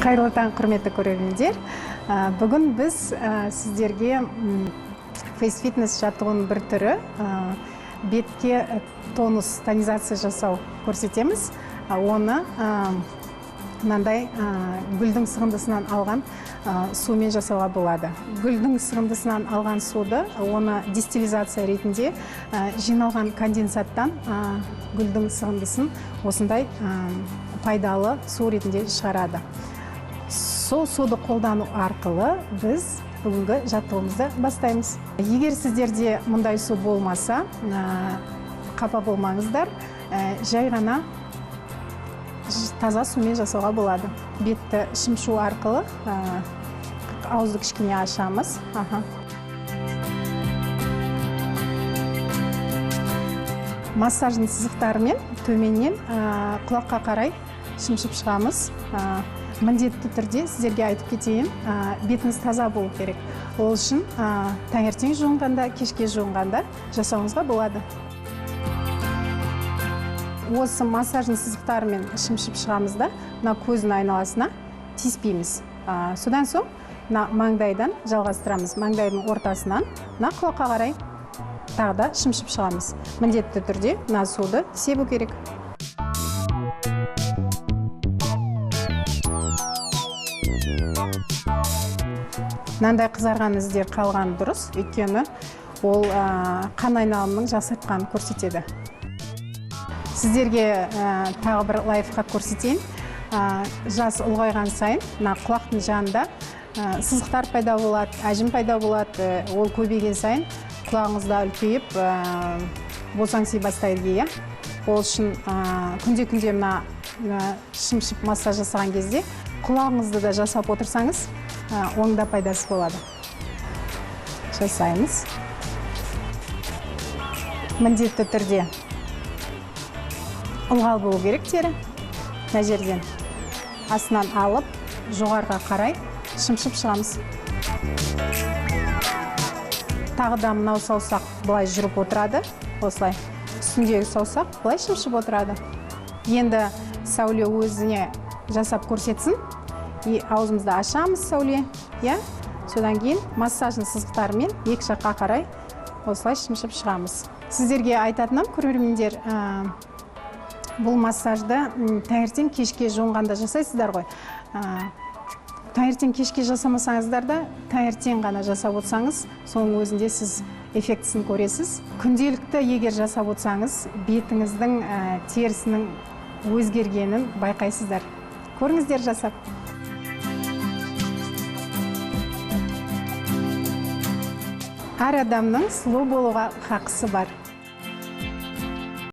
Қайырлы таң, құрметті көрермендер. Бүгін біз сіздерге фейс фитнес жаттығуының бір түрі бетке тонус, тонизация жасау көрсетеміз. Оны мынандай гүлдің сығындысынан алған сумен жасауға болады. Гүлдің сығындысынан алған суды, оны дистиллизация ретінде жиналған конденсаттан гүлдің сығындысын осындай пайдалы су ретінде шығарады. Сол суды қолдану арқылы біз бүгінгі жаттығуымызды бастаймыз. Егер сіздерде мұндай су болмаса, қапа болмаңыздар, жай ғана таза сумен жасауға болады. Бетті шымшу арқылы ауызды кішкене ашамыз. Массаждың сызықтарымен төменнен құлаққа қарай шымшып шығамыз. Міндетті түрде сіздерге айтып кетейін, бетіңіз таза болу керек. Ол үшін таңертең жуынғанда, кешке жуынғанда жасауыңызға болады. Осы массаждың сызықтарымен шымшып шығамызда, көздің айналасына тиіспейміз. Содан соң маңдайдан жалғастырамыз. Маңдайдың ортасынан құлаққа қарай тағы да шымшып шығамыз. Міндетті түрде суды себу керек. Мынандай қызарған іздер қалған дұрыс, өйткені ол қан айналымының жақсартқанын көрсетеді. Сіздерге тағы бір лайфхак көрсетейін. Жас ұлғайған сайын құлақтың жанында сызықтар пайда болады, әжім пайда болады. Ол көбейген сайын құлағыңызда үлкейіп, босаңси бастайды. Ол үшін күнде-күнде шымшып массаж жасаған кезде құлағыңызды да жасап отырсаңыз, оның да пайдасы болады. Жасаймыз. Міндетті түрде ылғал болу керек тері. Мына жерден астынан алып, жоғарға қарай шымшып шығамыз. Тағы да мынау саусақ былай жүріп отырады. Осылай үстіндегі саусақ былай шымшып отырады. Енді сәуле өзіне жасап көрсетсін. Аузымызды ашамыз сәуле. Содан кейін массаждың сызықтарымен екі жаққа қарай осылай шымшып шығамыз. Сіздерге айтатыным, көрермендер, бұл массажды таңертең кешке жуынғанда жасайсыздар ғой. Таңертең кешке жасамасаңыздар да, таңертең ғана жасап отырсаңыз, соның өзінде сіз эффектісін көресіз. Күнделікті егер жасап отырсаңыз, бетіңіздің терісінің өзгергенін байқайсыздар. Көріңіздер жасап. Әр адамның сұлу болуға хақысы бар.